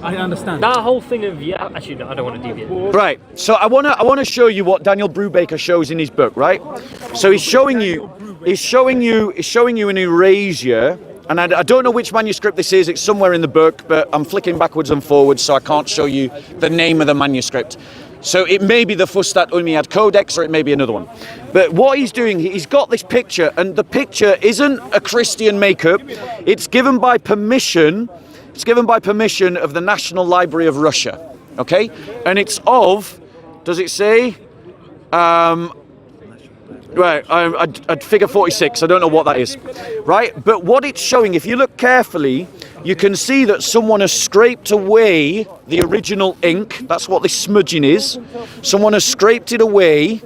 I understand. That whole thing of actually no, I don't want to deviate. Right. So I wanna show you what Daniel Brubaker shows in his book, right? So he's showing you an erasure, and I don't know which manuscript this is. It's somewhere in the book, but I'm flicking backwards and forwards, so I can't show you the name of the manuscript. So it may be the Fustat Umayyad Codex, or it may be another one. But what he's doing, he's got this picture, and the picture isn't a Christian makeup. It's given by permission. It's given by permission of the National Library of Russia. Okay, and it's of. Does it say? Right, I'd figure 46. I don't know what that is. Right, but what it's showing, if you look carefully, you can see that someone has scraped away the original ink. That's what this smudging is. Someone has scraped it away,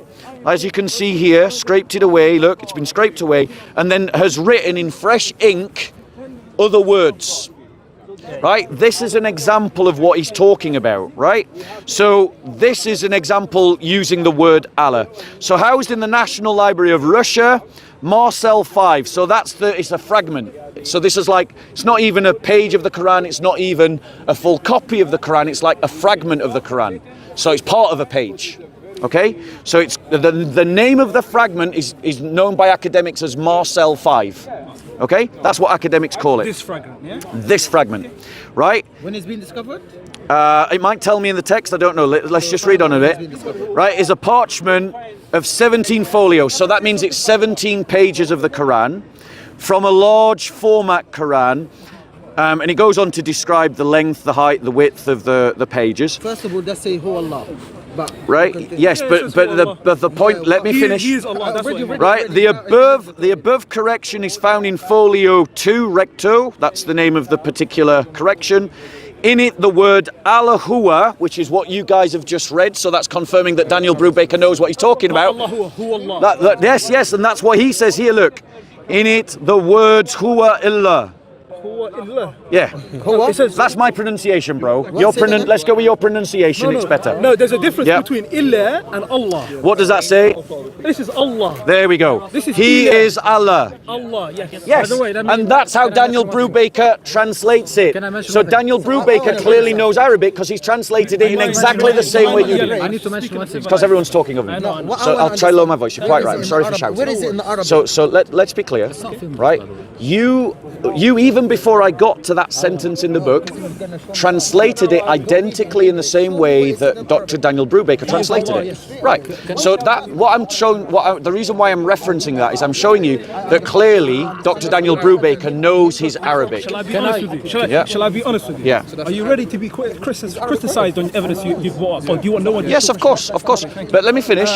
as you can see here, scraped it away. Look, it's been scraped away, and then has written in fresh ink other words. Right, this is an example of what he's talking about, right? So this is an example using the word Allah. So housed in the National Library of Russia, Marcel 5. So it's a fragment. So this is like, it's not even a page of the Quran, it's not even a full copy of the Quran, it's like a fragment of the Quran. So it's part of a page. Okay, so it's the name of the fragment is known by academics as Marcel 5. Okay, that's what academics call it. This fragment, yeah? This fragment, right? When it's been discovered? It might tell me in the text, I don't know. Let's just read on a bit. Right, is a parchment of 17 folios. So that means it's 17 pages of the Quran from a large format Quran. And it goes on to describe the length, the height, the width of the pages. First of all, let's say who Allah. But right? Yes, but the point. Let me finish. He is Allah, that's what Right. The above correction is found in folio 2 recto. That's the name of the particular correction. In it, the word Allahua, which is what you guys have just read. So that's confirming that Daniel Brubaker knows what he's talking about. Who Allah. Yes, and that's what he says here. Look, in it, the words Huwa Illah. Yeah, that's my pronunciation, bro. Let's go with your pronunciation. It's better. No, there's a difference between Illah and Allah. What does that say? This is Allah. There we go. He is Allah. Allah, yes. Yes, and that's how Daniel Brubaker translates it. So Daniel Brubaker clearly knows Arabic because he's translated it in exactly the same way you do. I need to mention one thing. Because everyone's talking over me. So I'll try to lower my voice. You're quite right. I'm sorry for shouting. Where is it in the Arabic? So let's be clear, right? You even before I got to that sentence in the book, translated it identically in the same way that Dr. Daniel Brubaker translated it. Right. So that the reason why I'm referencing that is I'm showing you that clearly Dr. Daniel Brubaker knows his Arabic. Shall I be honest with you? Shall I be honest with you? Yeah. Are you ready to be criticized on evidence you've brought up, or do you want no one? Yes, of course. But let me finish.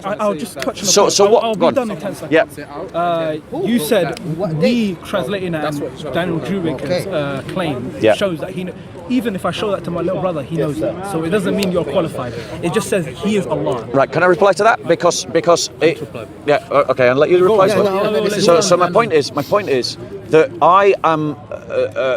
I'll just touch on the So point. what? I'll be done in 10 seconds. Yeah. You said we translating Daniel Brubaker's claim shows that even if I show that to my little brother, he knows that. So it doesn't mean you're qualified. It just says he is Allah. Right, can I reply to that? Because okay, I'll let you reply to that. So my point is that I am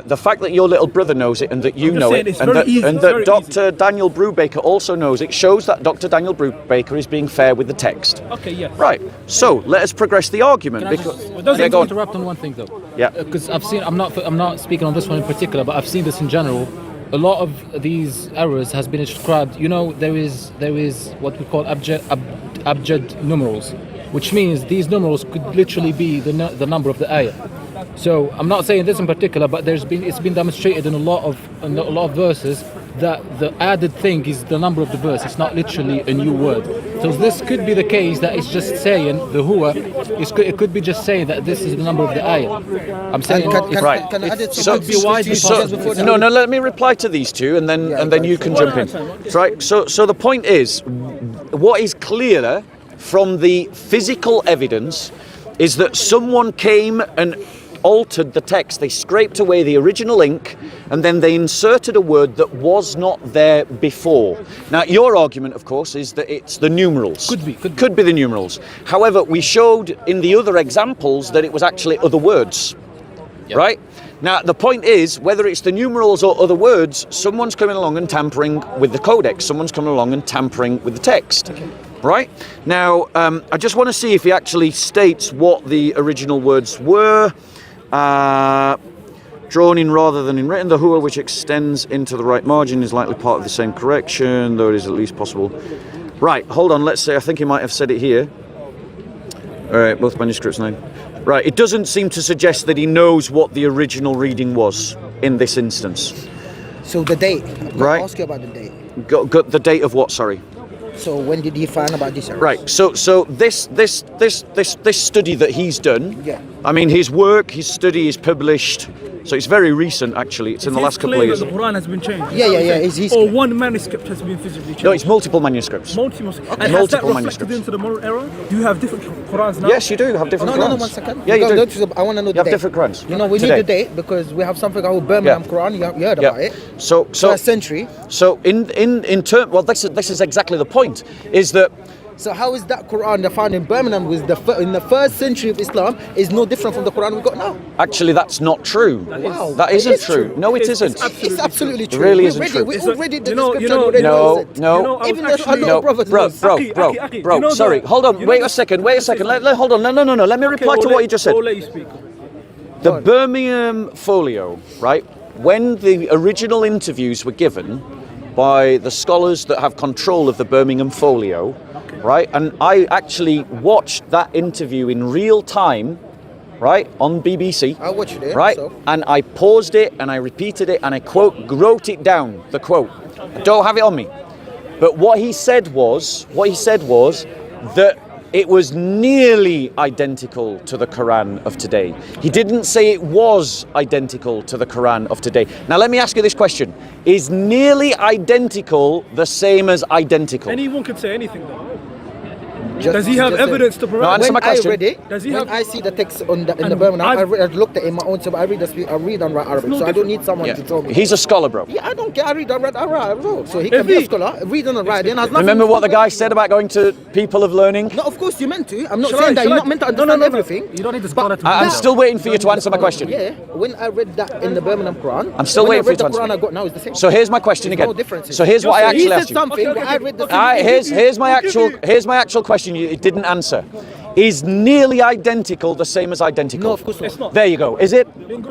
the fact that your little brother knows it and that you know it, and that Dr. Daniel Brubaker also knows it, shows that Dr. Daniel Brubaker is being fair with the text. Okay, yes. Right. So let us progress the argument. Go interrupt on one thing though. Yeah. Because I'm not speaking on this one in particular, but I've seen this in general. A lot of these errors has been ascribed. You know, there is what we call abjad numerals, which means these numerals could literally be the number of the ayah. So I'm not saying this in particular, but it's been demonstrated in a lot of verses that the added thing is the number of the verse. It's not literally a new word. So this could be the case that it's just saying the huwa. It could be just saying that this is the number of the ayah. I'm saying right. Can I add it? So let me reply to these two, and then you can jump in. Right. So the point is, what is clearer from the physical evidence is that someone came and altered the text. They scraped away the original ink and then they inserted a word that was not there before. Now, your argument, of course, is that it's the numerals. Could be the numerals. However, we showed in the other examples that it was actually other words. Yep. Right? Now, the point is, whether it's the numerals or other words, someone's coming along and tampering with the codex. Someone's coming along and tampering with the text. Okay. Right? Now, I just want to see if he actually states what the original words were. drawn in rather than in written. The huwa which extends into the right margin is likely part of the same correction, though it is at least possible. Right, hold on, let's say, I think he might have said it here. All right, both manuscripts 9. Right, it doesn't seem to suggest that he knows what the original reading was in this instance. So the date. I'm Right. ask you about the date. Got the date of what, sorry? So when did he find about this? Right, so this study that he's done, Yeah. I mean, his work, his study is published, so it's very recent actually, it's in the last couple of years. The Quran has been changed. Yeah. Is he? Or one manuscript has been physically changed. No, it's multiple manuscripts. Multiple. And has that Multiple reflected manuscripts. into the modern era? Do you have different Qurans now? Yes, you do have different No, Qurans. 1 second. Yeah, you Go do. to the- I want to know You the have date. different Qurans. You know, we Today. need the date because we have something called Birmingham Quran. You heard about it. So First century. So in term, well, this is exactly the point. Is that So how is that Quran they found in Birmingham was in the first century of Islam is no different from the Quran we got now? actually that's not true. Wow. That It isn't is true. true. No, it It's isn't. It's absolutely true. really we isn't read true. It. We It's already the you know- description you know- already No, knows it. no. You know, I was Even though actually- I know No, brothers bro, knows. bro, Aki, bro, Aki, bro. you know Sorry, the- hold on. you Wait know a second. Wait a second. Hold on. No. Let me reply to what you just said. I'll let you speak. The Birmingham Folio, right? When the original interviews were given by the scholars that have control of the Birmingham Folio, right? And I actually watched that interview in real time, right, on BBC. I watched it. Right, So. and I paused it and I repeated it and I wrote it down. The quote. I don't have it on me, but what he said was that it was nearly identical to the Quran of today. He didn't say it was identical to the Quran of today. Now let me ask you this question: is nearly identical the same as identical? Anyone could say anything though. Just- Does he have just say- evidence to No, provide? answer When my question. I read it, Does he when have- I see the text in the And Birmingham, I've- I looked at it in my own. So I read and write Arabic. no So I don't different. need someone Yeah. to tell me. He's a scholar, bro. Yeah, I don't care. I read and write Arabic. So he can If be a he- scholar. Reading and writing has nothing. Remember to what the do guy with- said about going to people of learning? No, of course you're meant to. I'm not Shall saying I- that shall you're I- not meant to No, understand no. everything. You don't need to scholar to I'm do that. still waiting for you to answer my question. Yeah, when I read that in the Birmingham Quran, I'm still when waiting for you to I read the answer. Quran I got now is the same. So here's my question There's again. no differences. So here's what I He actually He said asked you. something, Okay, but I okay. read the Okay. same. Here's my I'll give actual you- here's my actual question. You didn't answer. Is nearly identical the same as identical? No, of course not. It's not. There you go. Is it?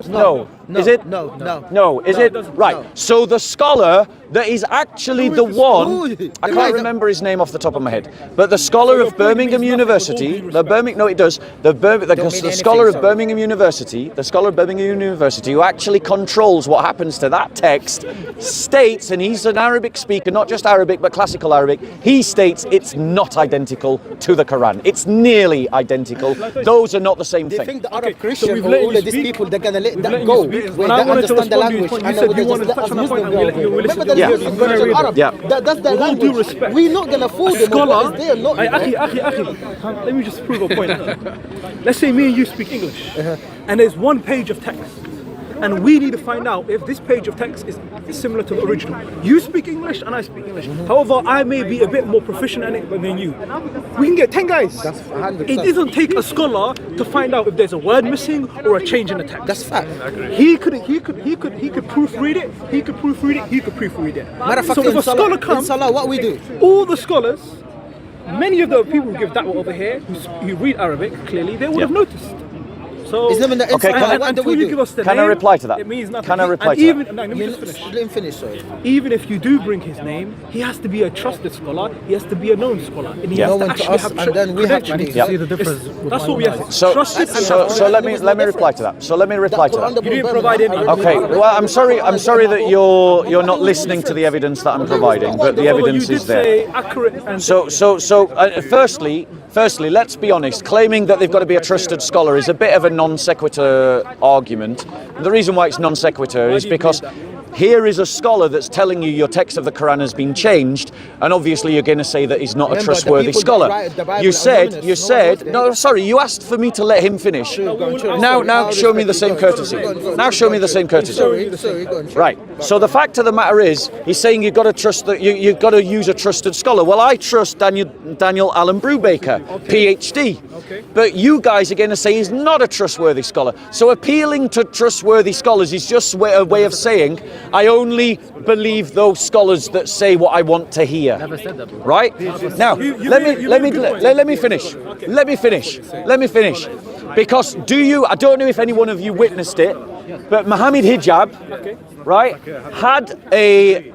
No. Is it? No. No. Is No, it? it doesn't. Right. No. So the scholar that is actually the one. I The can't guy- remember his name off the top of my head, but the scholar your of point Birmingham means nothing with all University, due the respect. Birmingham. No, it does. The mean scholar of anything, sorry. Birmingham University, the scholar of Birmingham University, who actually controls what happens to that text, states, and he's an Arabic speaker, not just Arabic but classical Arabic. He states it's not identical to the Quran. It's nearly identical. Those are not the same They thing. think the Arab Okay, so Christian we've or let all you of these speak. people, they're going to let We've that let you go speak. when When they I wanted to understand the respond to your language. point, you And said then you we wanted just to let touch us on that Muslims point, go. and we let you Remember listen the to Yeah. Muslims going to Yeah. Arab? Yeah. That's their With all language. due respect. We're not going to fool them. Scholar, What is there? Not, you know. Aki, let me just prove a point. Let's say me and you speak English, and there's one page of text, and we need to find out if this page of text is similar to the original. You speak English and I speak English. However, I may be a bit more proficient in it than you. We can get 10 guys. That's 100%. It doesn't take a scholar to find out if there's a word missing or a change in the text. That's fact. He could proofread it. He could proofread it. Matter of fact, So if in a scholar Salah, comes, what we do? all the scholars, many of the people who give da'wah over here, who read Arabic clearly, they would have noticed. So, It's not in the Okay, inside. can I- What do until we you do? give us the Can I name, reply to that? It means nothing. Can I reply and to that? even, no, let me just finish. Let him finish, sorry. Even if you do bring his name, he has to be a trusted scholar. He has to be a known scholar, and he Yeah. has Known to to actually us, have and then we have to credentials. Yeah. See the difference. It's- with That's my what we own have. eyes. So, Trusted and so, trusted. so let me There was no reply to that. So let me reply to that. You didn't provide any. Okay. Well, I'm sorry that you're not listening to the evidence that I'm providing, but the However, evidence you is did there. say accurate and Firstly, let's be honest. Claiming that they've got to be a trusted scholar is a bit of a non sequitur argument. The reason why it's non sequitur is do you because believe here is a scholar that's telling you your text of the Quran has been changed, and obviously you're going to say that he's not a Remember, the trustworthy people that scholar. write the Bible You are said, anonymous. No one knows them. no, sorry, you asked for me to let him finish. Now show me the same courtesy. Now show me the same courtesy. Sorry, go on. Right. So the fact of the matter is, he's saying you've got to trust that you've got to use a trusted scholar. Well, I trust Daniel Allen Brubaker, PhD. Okay. But you guys are going to say he's not a trustworthy scholar. So appealing to trustworthy scholars is just a way of saying I only believe those scholars that say what I want to hear. Never said that, bro. Right? Now, You let made me a good point. let me finish. Let me finish. Because I don't know if any one of you witnessed it, But Muhammad Hijab, right, had a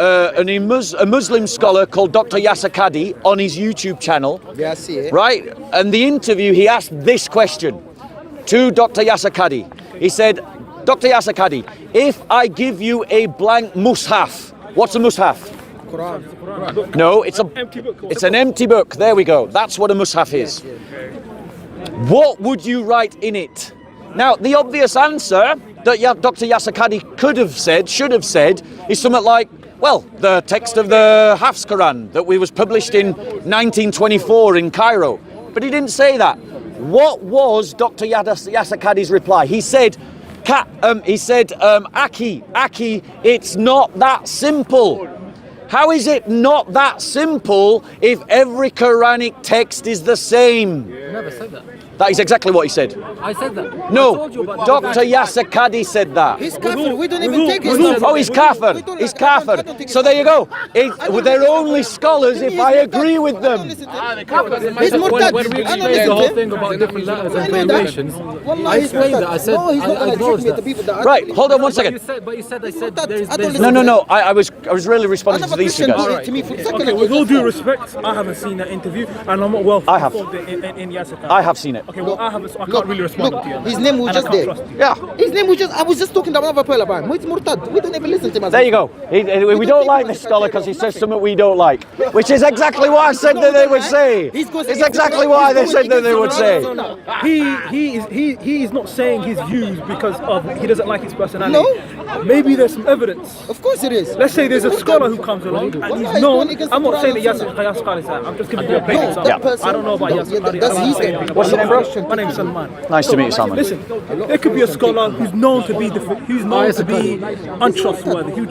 Muslim scholar called Dr. Yasser Qadhi on his YouTube channel, Yeah, I see it. right? And the interview, he asked this question to Dr. Yasser Qadhi. He said, Dr. Yasser Qadhi, if I give you a blank mushaf, what's a mushaf? Quran. No, it's Empty book. it's an empty book. There we go. That's what a mushaf is. What would you write in it? Now, the obvious answer that Dr. Yasser Qadhi should have said, is something like, well, the text of the Hafs Quran that was published in 1924 in Cairo. But he didn't say that. What was Dr. Yasser Qadhi's reply? He said, Aki, it's not that simple. How is it not that simple if every Quranic text is the same? Never said that. That is exactly what he said. I said that. I No, told you about Dr. Yasser Qadhi said that. He's kafir. We don't even take his Oh, he's kafir. He's kafir. So there you go. They're only scholars if I agree with them. He's When murtad. we I don't explained the listen whole to thing him. about different letters and I know that. variations, Wallah, I he's explained murtad. that. I said, No, he's not I gonna acknowledge trick me, the that. people that Right, hold on one But second. you said Murtad. there's I don't No, listen. I was really responding to Another these two Christian guys. did it to me for a second Okay, ago. with all due respect, I haven't seen that interview, and I'm not well I have. informed in Yasser Qadhi. I have seen it. Okay, well, I haven't, so I can't really respond to you. on His that. name was And I just can't there. trust you. Yeah, His name was just. I was just talking to another pearl about him. He's murtad. We don't even listen to him. there you go. We don't like this scholar because he says something we don't like, which is exactly what I said that they would say. It's exactly what I said that they would say. He is not saying his views because of he doesn't like his personality. Maybe there's some evidence. Of course it is. Let's say there's a scholar who comes along and he's Wallahi, known. it's going I'm not against saying that the Quran Yasser Qadhi is that. I'm just giving you a plain No, example. that person. I don't know about Yasser Qadhi. That's I don't his know name. anything What's about your name, him. bro? My name's Salman. Nice to meet you, Salman. Listen, there could be a scholar who's known to be who's known to be untrustworthy, who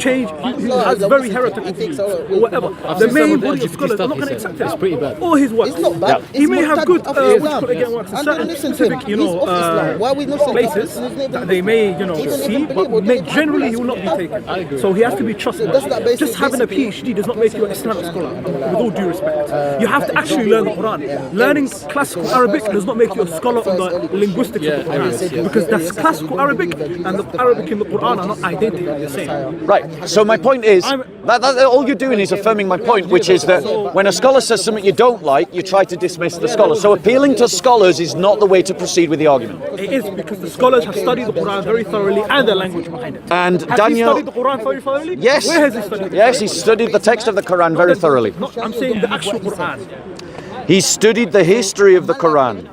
has very heretical views or whatever. The seen main some of the body of LGBT scholars are stuff not he going to said. accept It's it. pretty bad. Or his works. It's not bad. He may have good Islam. again works in And certain don't listen to specific, him. He's of Islam. Why we not saying places His name that is- they may, He doesn't see, even but believe what they generally have. he will not be taken. So he has to be trustworthy. That's that basic- Just having a basically- PhD does not make you an Islamic scholar, with all due respect. You have to actually learn the Quran. Learning classical Arabic does not make you a scholar on the linguistics of the Quran. Because that's classical Arabic and the Arabic in the Quran are not identical the same. Right. So my point is that all you're doing is affirming my point, which is that when a scholar says something you don't like, you try to dismiss the scholar. So appealing to scholars is not the way to proceed with the argument. It is because the scholars have studied the Quran very thoroughly and the language behind it. And Has Daniel, he studied the Quran very thoroughly? yes, Where has he studied it? yes, he studied the text of the Quran very thoroughly. I'm saying the actual Quran. He studied the history of the Quran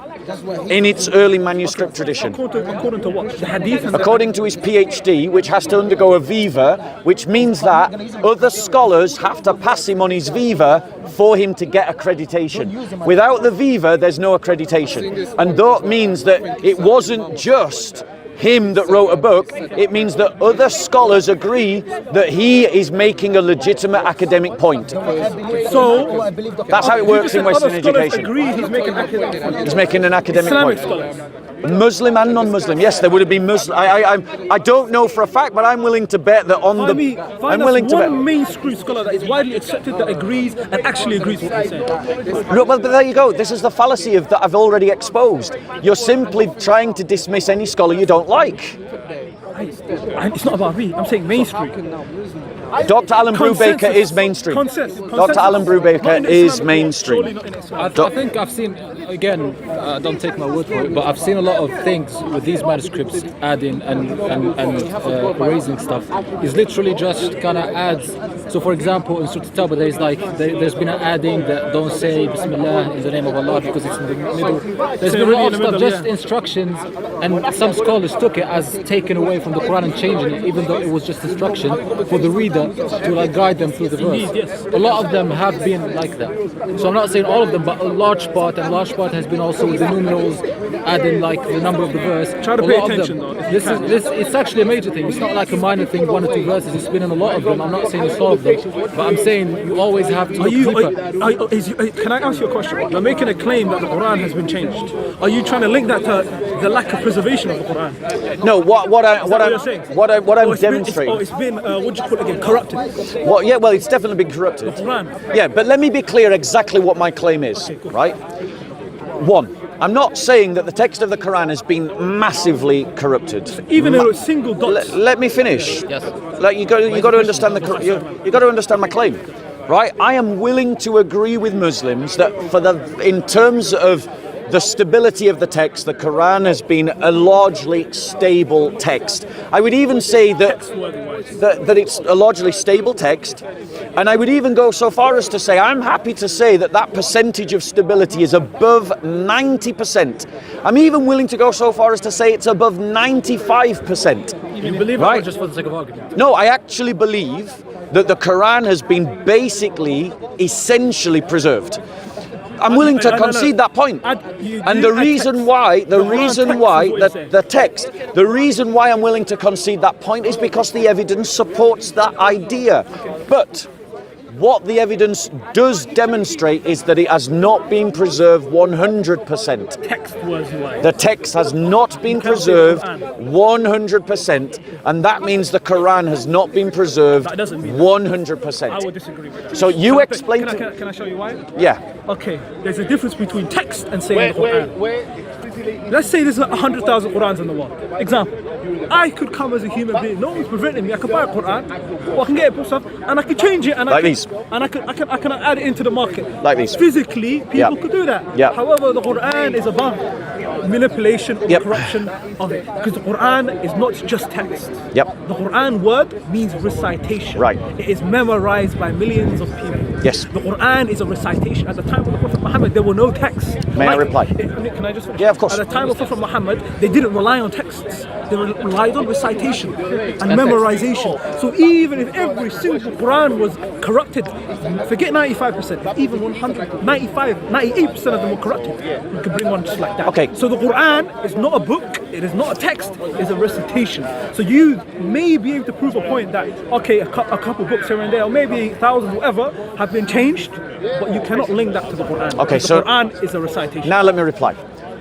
in its early manuscript tradition. According to what? The hadith and According to his PhD, which has to undergo a viva, which means that other scholars have to pass him on his viva for him to get accreditation. Without the viva, there's no accreditation. And that means that it wasn't just him that wrote a book, it means that other scholars agree that he is making a legitimate academic point. So That's how it works in Western education. Agree he's making academic. He's making an academic Islamic point. scholars. Muslim and non-Muslim, yes, there would have been Muslim. I don't know for a fact, but I'm willing to bet that on Find me, the. find I'm us willing to bet. one mainstream scholar that is widely accepted that agrees and actually agrees with what he's saying. Look, well, but there you go. This is the fallacy of that I've already exposed. You're simply trying to dismiss any scholar you don't like. And it's not about me. I'm saying mainstream. Dr. Alan Brubaker Consensus. is mainstream. Consensus. Dr. Alan Not Brubaker in is Islam, mainstream. surely not in Islam. I think I've seen, again, don't take my word for it, but I've seen a lot of things with these manuscripts adding and erasing stuff. It's literally just kind of adds. So, for example, in Surah Tawbah, there's been an adding that don't say Bismillah in the name of Allah because it's in the middle. There's been a lot of stuff, just instructions, and some scholars took it as taken away from the Quran and changing it, even though it was just instruction for the reader to like guide them through the verse. A lot of them have been like that. So I'm not saying all of them, but a large part has been also with the numerals, adding like the number of the verse. Try to A pay lot of attention, them. though, if you This it's actually a major thing. It's not like a minor thing, one or two verses. It's been in a lot of them. I'm not saying it's all of them, but I'm saying you always have to look deeper. Can I ask you a question? You're making a claim that the Quran has been changed. Are you trying to link that to the lack of preservation of the Quran? No, what you're saying? I'm demonstrating. It's been what do you call it again? Corrupted. Well, it's definitely been corrupted. Quran. Yeah, but let me be clear exactly what my claim is, right? One, I'm not saying that the text of the Quran has been massively corrupted. Even in a single dot. Let me finish. Yes. Like you got to understand you got to understand my claim, right? I am willing to agree with Muslims that in terms of the stability of the text, the Quran has been a largely stable text. I would even say that it's a largely stable text, and I would even go so far as to say I'm happy to say that percentage of stability is above 90%. I'm even willing to go so far as to say it's above 95%. You believe Right. it or just for the sake of argument? No, I actually believe that the Quran has been basically, essentially preserved. I'm willing to concede that point. And the reason why, the reason why I'm willing to concede that point is because the evidence supports that idea. But what the evidence does demonstrate is that it has not been preserved 100%. Text was why. The text has not been preserved 100%, and that means the Quran has not been preserved That doesn't mean that. 100%. I would disagree with that. So you explain Can to... I show you why? Yeah. Okay, there's a difference between text and saying the Quran. Let's say there's 100,000 Qurans in the world. Example, I could come as a human being. No one's preventing me. I could buy a Quran, or I can get it for stuff, and I can change it, and Like these. and I can add it into the market. Like these. Physically, people Yeah. could do that. Yeah. However, the Quran is above manipulation or Yep. corruption of it, because the Quran is not just text. Yep. The Quran word means recitation. Right. It is memorized by millions of people. Yes. The Quran is a recitation. At the time of the Prophet Muhammad, there were no texts. May I reply? Can I just finish? Yeah, of course. At the time of Prophet Muhammad, they didn't rely on texts. They relied on recitation and memorization. So even if every single Quran was corrupted, forget 95%, even 100, 95, 98% of them were corrupted. You can bring one just like that. Okay. So the Quran is not a book, it is not a text, it's a recitation. So you may be able to prove a point that, okay, a couple books here and there, or maybe thousands, whatever, have been changed, but you cannot link that to the Quran. Okay, Because so- the Quran is a recitation. Now let me reply.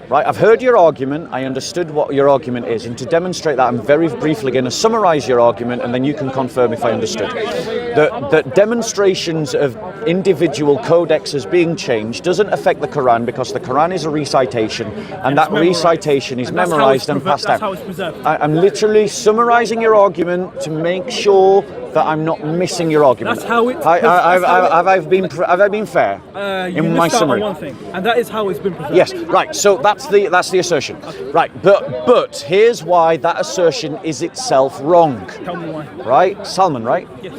Right, I've heard your argument, I understood what your argument is, and to demonstrate that I'm very briefly going to summarise your argument, and then you can confirm if I understood. That demonstrations of individual codexes being changed doesn't affect the Quran, because the Quran is a recitation, and that memorised. recitation is And that's how memorised it's and passed that's out. how it's preserved. I'm literally summarising your argument to make sure that I'm not missing your argument. That's how it's- Have I been fair You in my missed out on summary? one thing, and that is how it's been preserved. Yes, right. So that's the assertion. Right, but here's why that assertion is itself wrong. Tell me why. Right, Salman, right? Yes.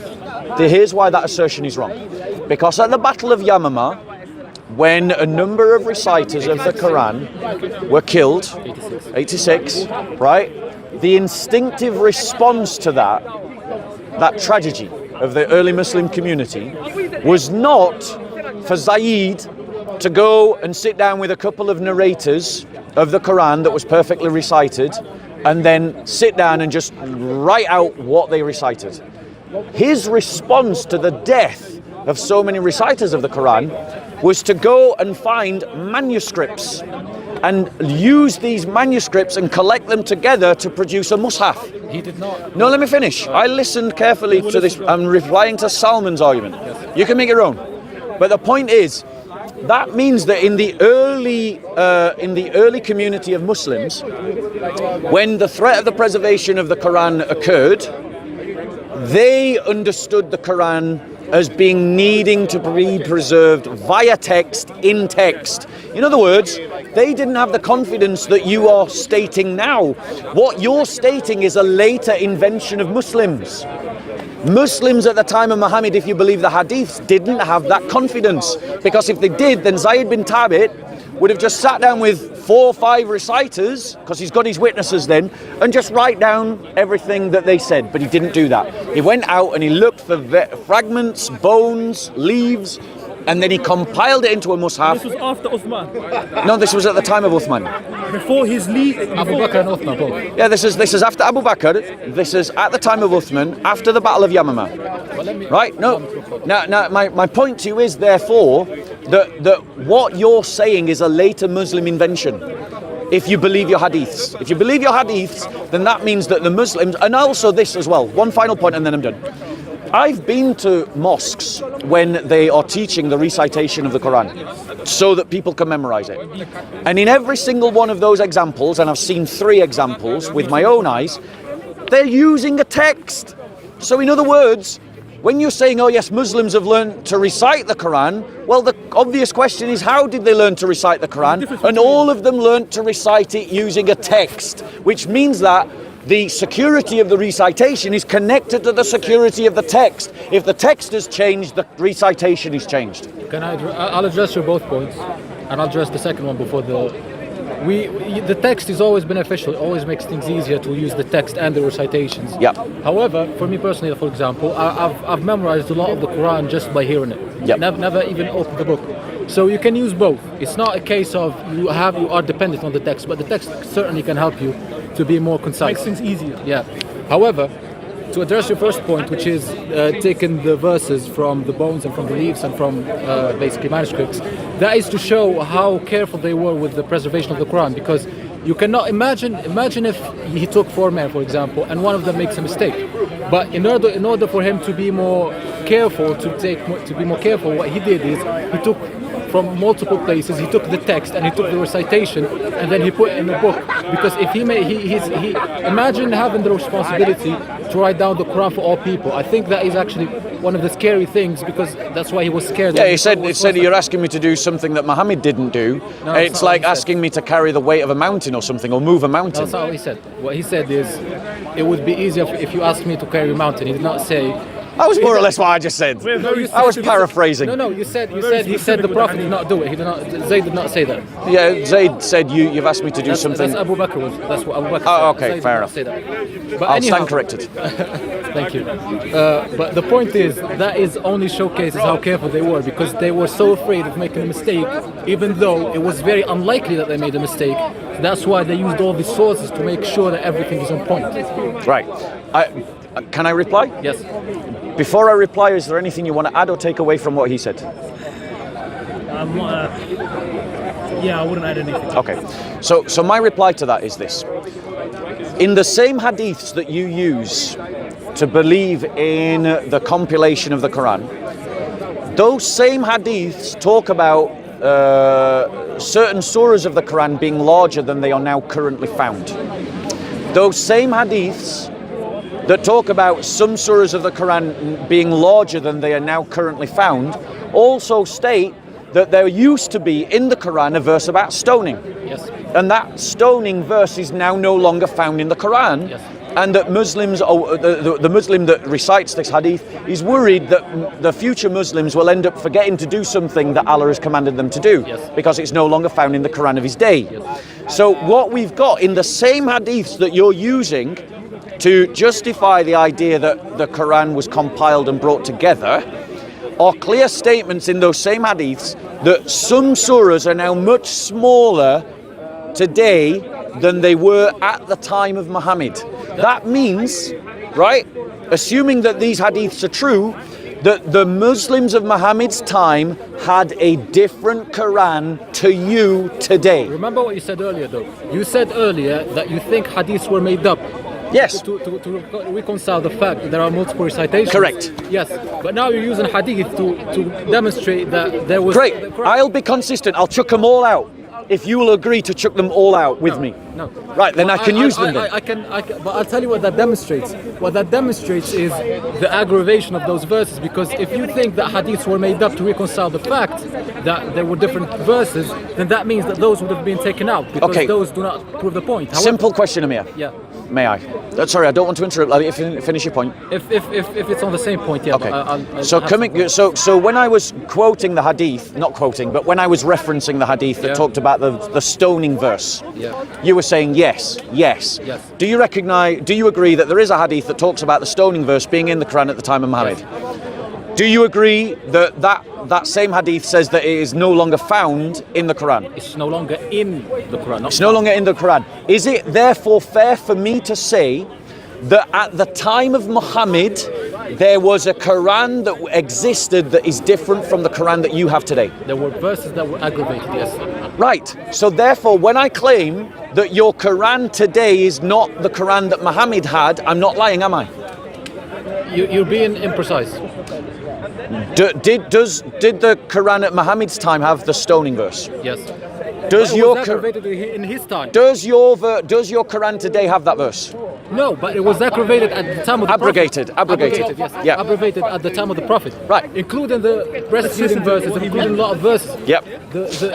Here's why that assertion is wrong. Because at the Battle of Yamama, when a number of reciters of the Quran were killed, 86, right? The instinctive response to that tragedy of the early Muslim community was not for Zayd to go and sit down with a couple of narrators of the Quran that was perfectly recited and then sit down and just write out what they recited. His response to the death of so many reciters of the Quran was to go and find manuscripts and use these manuscripts and collect them together to produce a mushaf. He did not. No, let me finish. I listened carefully to this. I'm replying to Salman's argument. You can make your own. But the point is, that means that in the early community of Muslims, when the threat of the preservation of the Quran occurred, they understood the Quran as being needing to be preserved via text, in text. In other words, they didn't have the confidence that you are stating now. What you're stating is a later invention of Muslims. Muslims at the time of Muhammad, if you believe the hadiths, didn't have that confidence. Because if they did, then Zayd bin Thabit would have just sat down with 4 or 5 reciters, because he's got his witnesses then, and just write down everything that they said. But he didn't do that. He went out and he looked for fragments, bones, leaves, and then he compiled it into a mushaf. This was after Uthman. No, this was at the time of Uthman. Before his lead. Abu Bakr and Uthman both. Yeah, this is after Abu Bakr. This is at the time of Uthman, after the Battle of Yamama. Right? No. Now, my point to you is, therefore, that what you're saying is a later Muslim invention. If you believe your hadiths. If you believe your hadiths, then that means that the Muslims, and also this as well, one final point and then I'm done. I've been to mosques when they are teaching the recitation of the Quran so that people can memorize it. And in every single one of those examples, and I've seen 3 examples with my own eyes, they're using a text. So in other words, when you're saying, oh yes, Muslims have learned to recite the Quran, well, the obvious question is, how did they learn to recite the Quran? And all of them learned to recite it using a text, which means that the security of the recitation is connected to the security of the text. If the text has changed, the recitation is changed. I'll address your both points, and I'll address the second one before the text is always beneficial. It always makes things easier to use the text and the recitations. Yeah. However, for me personally, for example, I've memorized a lot of the Quran just by hearing it. Yep. Never even opened the book. So you can use both. It's not a case of you are dependent on the text, but the text certainly can help you to be more concise. Makes things easier. Yeah. However, to address your first point, which is taking the verses from the bones and from the leaves and from basically manuscripts, that is to show how careful they were with the preservation of the Quran. Because you cannot imagine if he took 4 men, for example, and one of them makes a mistake. But in order for him to be more careful, what he did is he took from multiple places. He took the text and he took the recitation and then he put it in the book. Because if he imagine having the responsibility to write down the Quran for all people. I think that is actually one of the scary things, because that's why he was scared. Yeah, he said you're asking me to do something that Muhammad didn't do. No, it's like asking me to carry the weight of a mountain or something, or move a mountain. That's not what he said. What he said is, it would be easier if you asked me to carry a mountain. He did not say. That was more or less what I just said. I was paraphrasing. No, he said the Prophet did not do it. Zayd did not say that. Yeah, Zayd said you've asked me to do something. That's Abu Bakr. That's what Abu Bakr said. Oh, okay, Zayd fair did not enough. say that. But I'll anyhow, stand corrected. Thank you. But the point is, that is only showcases how careful they were, because they were so afraid of making a mistake, even though it was very unlikely that they made a mistake. That's why they used all these sources to make sure that everything is on point. Right. Can I reply? Yes. Before I reply, is there anything you want to add or take away from what he said? Yeah, I wouldn't add anything. Okay. So my reply to that is this. In the same hadiths that you use to believe in the compilation of the Quran, those same hadiths talk about certain surahs of the Quran being larger than they are now currently found. Those same hadiths that talk about some surahs of the Quran being larger than they are now currently found also state that there used to be in the Quran a verse about stoning. Yes. And that stoning verse is now no longer found in the Quran. Yes. And that Muslims, the Muslim that recites this hadith is worried that the future Muslims will end up forgetting to do something that Allah has commanded them to do, Yes. because it's no longer found in the Quran of his day. Yes. So what we've got in the same hadiths that you're using to justify the idea that the Quran was compiled and brought together are clear statements in those same hadiths that some surahs are now much smaller today than they were at the time of Muhammad. That means, right, assuming that these hadiths are true, that the Muslims of Muhammad's time had a different Quran to you today. Remember what you said earlier, though. You said earlier that you think hadiths were made up. Yes. To reconcile the fact that there are multiple recitations. Correct. Yes, but now you're using hadith to demonstrate that there was. Great. I'll be consistent. I'll chuck them all out if you will agree to chuck them all out with me. No. Right, then Well, I can use them then. I can, but I'll tell you what that demonstrates. What that demonstrates is the aggravation of those verses, because if you think that hadiths were made up to reconcile the fact that there were different verses, then that means that those would have been taken out, because Okay. those do not prove the point. However, Simple question, Amir. Yeah. May I? Sorry, I don't want to interrupt. Let me finish your point. If it's on the same point, yeah. Okay. but I'll So have coming, some- so when I was quoting the hadith, not quoting, but when I was referencing the hadith that Yeah. talked about the stoning verse, Yeah. you were saying yes. Yes. Do you agree that there is a hadith that talks about the stoning verse being in the Quran at the time of Muhammad? Yes. Do you agree that same hadith says that it is no longer found in the Quran? It's no longer in the Quran. It's no longer in the Quran. Is it therefore fair for me to say that at the time of Muhammad there was a Quran that existed that is different from the Quran that you have today? There were verses that were aggravated, yes. Right. So therefore, when I claim that your Quran today is not the Quran that Muhammad had, I'm not lying, am I? You're being imprecise. Did the Quran at Muhammad's time have the stoning verse? Yes. Does It your was aggravated in his time. does your Quran today have that verse? No, but it was aggravated at the time of the Abrogated, Prophet. abrogated. Yes. Yeah. Abrogated at the time of the Prophet. Right. Including the breastfeeding verses, including a lot of verses. Yep.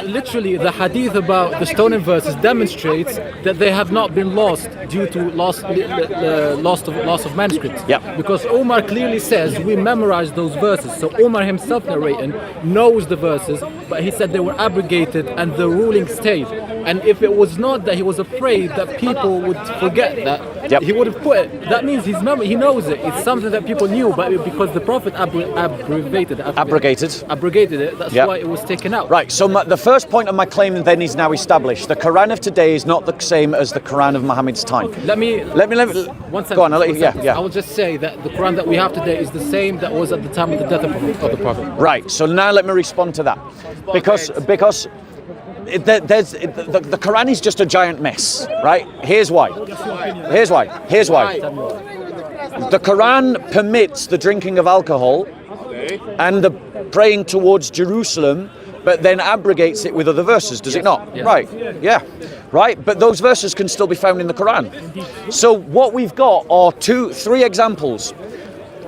Literally, the hadith about the stoning verses demonstrates that they have not been lost due to loss of manuscripts. Yep. Because Omar clearly says we memorized those verses. So Omar himself narrating knows the verses, but he said they were abrogated and the ruling stayed. And if it was not that he was afraid that people would forget that, Yep. he would have put it. That means he knows it. It's something that people knew, but because the Prophet abrogated it, that's Yep. why it was taken out. Right. So the first point of my claim then is now established. The Quran of today is not the same as the Quran of Muhammad's time. Let me. Go One on. sentence, I'll let you. one Yeah. sentence. Yeah. I will just say that the Quran that we have today is the same that was at the time of the death of the Prophet. Right. So now let me respond to that, because the Quran is just a giant mess. Right. Here's why. The Quran permits the drinking of alcohol and the praying towards Jerusalem, but then abrogates it with other verses, does it not? Yes. Right, yeah, right, but those verses can still be found in the Quran. So what we've got are three examples.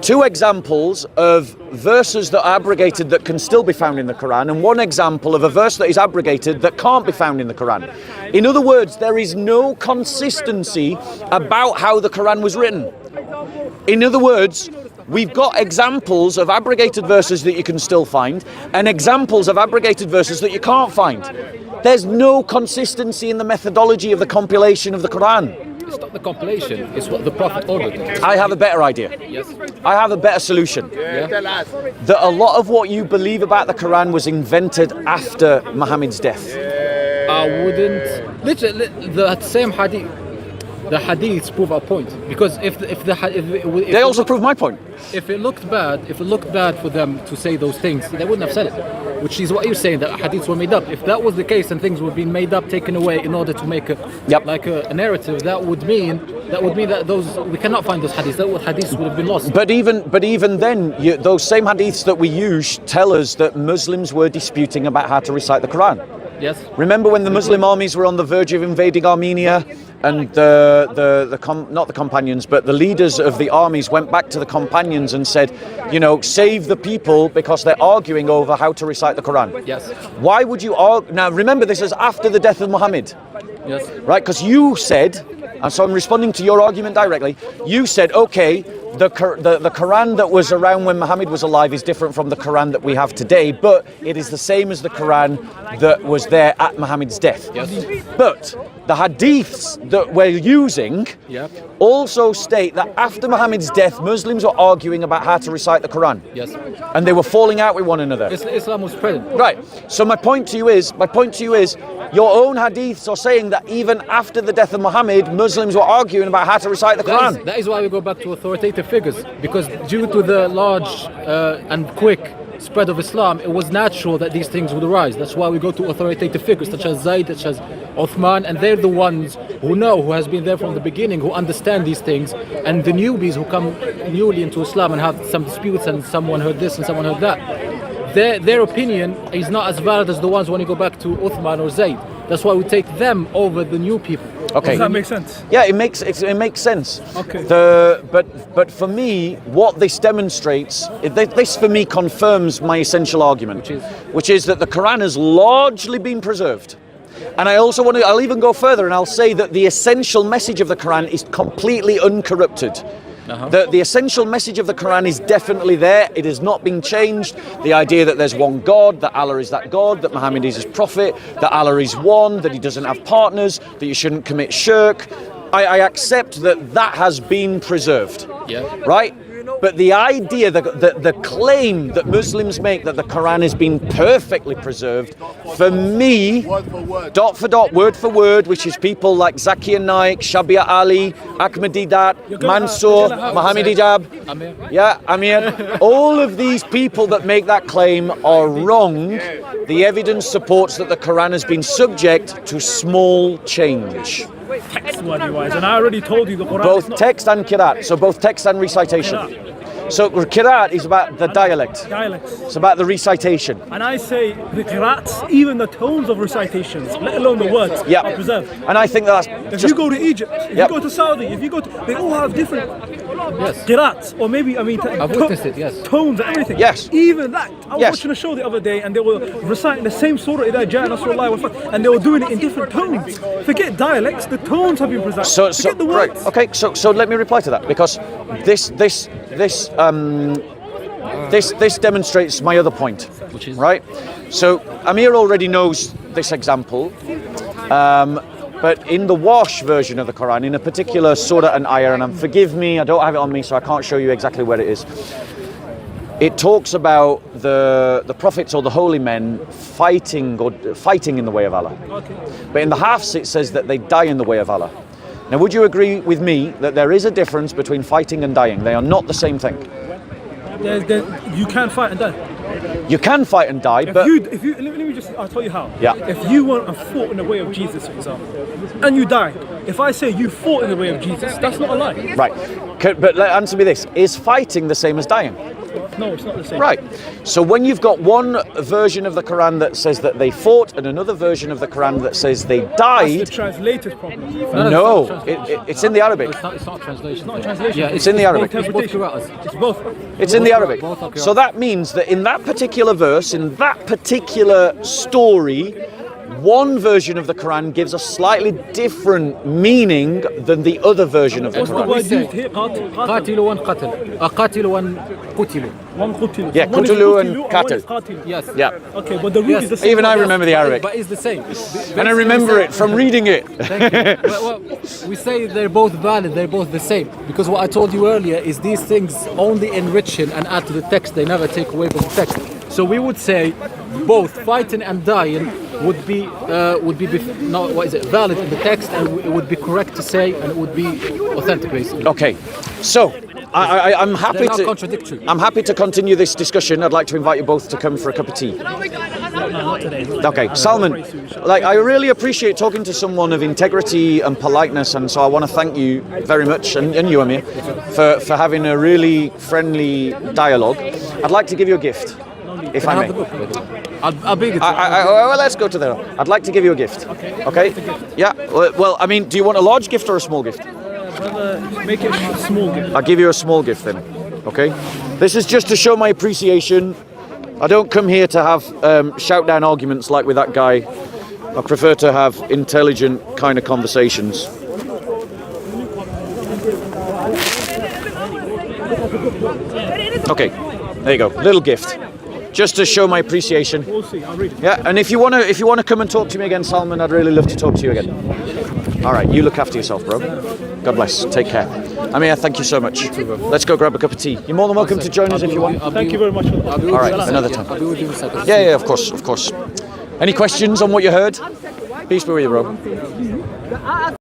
Two examples of verses that are abrogated that can still be found in the Quran, and one example of a verse that is abrogated that can't be found in the Quran. In other words, there is no consistency about how the Quran was written. In other words, we've got examples of abrogated verses that you can still find, and examples of abrogated verses that you can't find. There's no consistency in the methodology of the compilation of the Quran. It's not the compilation, it's what the Prophet ordered. I have a better idea. Yes. I have a better solution. That a lot of what you believe about the Quran was invented after Muhammad's death. I wouldn't. Literally, the same hadith. The hadiths prove our point, because if They also prove my point. if it looked bad for them to say those things, they wouldn't have said it. Which is what you're saying, that hadiths were made up. If that was the case and things were being made up, taken away in order to make a narrative, that would mean that those we cannot find those hadiths. Those hadiths would have been lost. But even then, those same hadiths that we use tell us that Muslims were disputing about how to recite the Quran. Yes. Remember when the Muslim armies were on the verge of invading Armenia, and not the companions, but the leaders of the armies went back to the companions and said, save the people because they're arguing over how to recite the Quran. Yes. Why would you argue? Now remember, this is after the death of Muhammad. Yes. Right? Because you said, and so I'm responding to your argument directly, you said, okay, the Quran that was around when Muhammad was alive is different from the Quran that we have today, but it is the same as the Quran that was there at Muhammad's death. Yes. But the hadiths that we're using Yep. also state that after Muhammad's death, Muslims were arguing about how to recite the Quran. Yes. And they were falling out with one another. Islam was present. Right. So my point to you is, your own hadiths are saying that even after the death of Muhammad, Muslims were arguing about how to recite the Quran. That is why we go back to authoritative figures, because due to the large and quick spread of Islam, it was natural that these things would arise. That's why we go to authoritative figures such as Zayd, such as Uthman, and they're the ones who has been there from the beginning, who understand these things, and the newbies who come newly into Islam and have some disputes and someone heard this and someone heard that. Their opinion is not as valid as the ones when you go back to Uthman or Zayd. That's why we take them over the new people. Okay. Does that make sense? Yeah, it makes sense. Okay. But for me, what this demonstrates, this for me confirms my essential argument, which is that the Quran has largely been preserved. And I'll even go further and I'll say that the essential message of the Quran is completely uncorrupted. The essential message of the Quran is definitely there. It has not been changed. The idea that there's one God, that Allah is that God, that Muhammad is his prophet, that Allah is one, that he doesn't have partners, that you shouldn't commit shirk. I accept that has been preserved. Yeah. Right? But the idea, the claim that Muslims make that the Quran has been perfectly preserved, for me, dot for dot, word for word, which is people like Zakir Naik, Shabia Ali, Ahmadidat, Mansour, Muhammad Hijab, Amir, all of these people that make that claim are wrong. The evidence supports that the Quran has been subject to small change. Text wise, and I already told you the Quran. Both text and qiraat, so both text and recitation. So Qira'at is about the dialect. Dialects. It's about the recitation. And I say the qira'ats, even the tones of recitations, let alone the words, Yeah. are preserved. And I think that's If just you go to Egypt, if Yep. you go to Saudi, if you go to, they all have different Yes. qira'ats, or maybe, I've witnessed it, yes. tones and everything. Yes. Even that. I was Yes. watching a show the other day and they were reciting the same surah, إِذَا جَاءَ نَصْرُ اللَّهِ وَالْفَتْحُ, and they were doing it in different tones. Forget dialects, the tones have been preserved. so Forget the words. right. Okay, so let me reply to that, because this demonstrates my other point, Which is? right. So Amir already knows this example, but in the Wash version of the Quran, in a particular surah and ayah, and forgive me, I don't have it on me, so I can't show you exactly where it is. It talks about the prophets or the holy men fighting in the way of Allah. Okay. But in the Hafs it says that they die in the way of Allah. Now, would you agree with me that there is a difference between fighting and dying? They are not the same thing. You can't fight and die. You can fight and die, but If you, let me just, I'll tell you how. Yeah. If you went and fought in the way of Jesus, for example, and you died, if I say you fought in the way of Jesus, that's not a lie. right. But answer me this: is fighting the same as dying? No, it's not the same. Right. So when you've got one version of the Quran that says that they fought, and another version of the Quran that says they That's the died, translator's problem. no, it's not it's in the Arabic. It's not a translation. It's not a translation. Yeah, It's in the Arabic. Both qira'ats. It's both. It's in the Arabic. both are So that means that in that particular verse, in that particular story, one version of the Quran gives a slightly different meaning than the other version of the What's the Quran. word say? used here? قاتل وانقتل قاتل وانقتل. One qutilu. Yeah, One is qutilu and qutilu one qatil. is qatilu. Yes. Yeah. Okay, but the root Yes. is the same. Even I word. remember the Arabic. But it's the same. And I remember it from reading it. Thank you. Well, we say they're both valid, they're both the same. Because what I told you earlier is these things only enrichen and add to the text, they never take away from the text. So we would say both fighting and dying would be valid in the text, and it would be correct to say, and it would be authentic basically. Okay, so I'm happy They're not to. contradictory. I'm happy to continue this discussion. I'd like to invite you both to come for a cup of tea. Okay, Salman, like I really appreciate talking to someone of integrity and politeness, and so I want to thank you very much, and you, Amir, for having a really friendly dialogue. I'd like to give you a gift, if I I may. have the book. I'll bring it. Well, let's go to there. I'd like to give you a gift. Okay? Yeah. Well, I mean, do you want a large gift or a small gift? Brother, make it a small gift. I'll give you a small gift then. Okay? This is just to show my appreciation. I don't come here to have shout down arguments like with that guy. I prefer to have intelligent kind of conversations. Okay, there you go. Little gift. Just to show my appreciation. We'll see. I'll read it. Yeah, and if you wanna come and talk to me again, Salman, I'd really love to talk to you again. All right, you look after yourself, bro. God bless. Take care. Amir, thank you so much. Let's go grab a cup of tea. You're more than welcome to join us if you want. Thank you very much for that. All right, another time. I'll be with you in a second. Yeah, of course. Any questions on what you heard? Peace be with you, bro.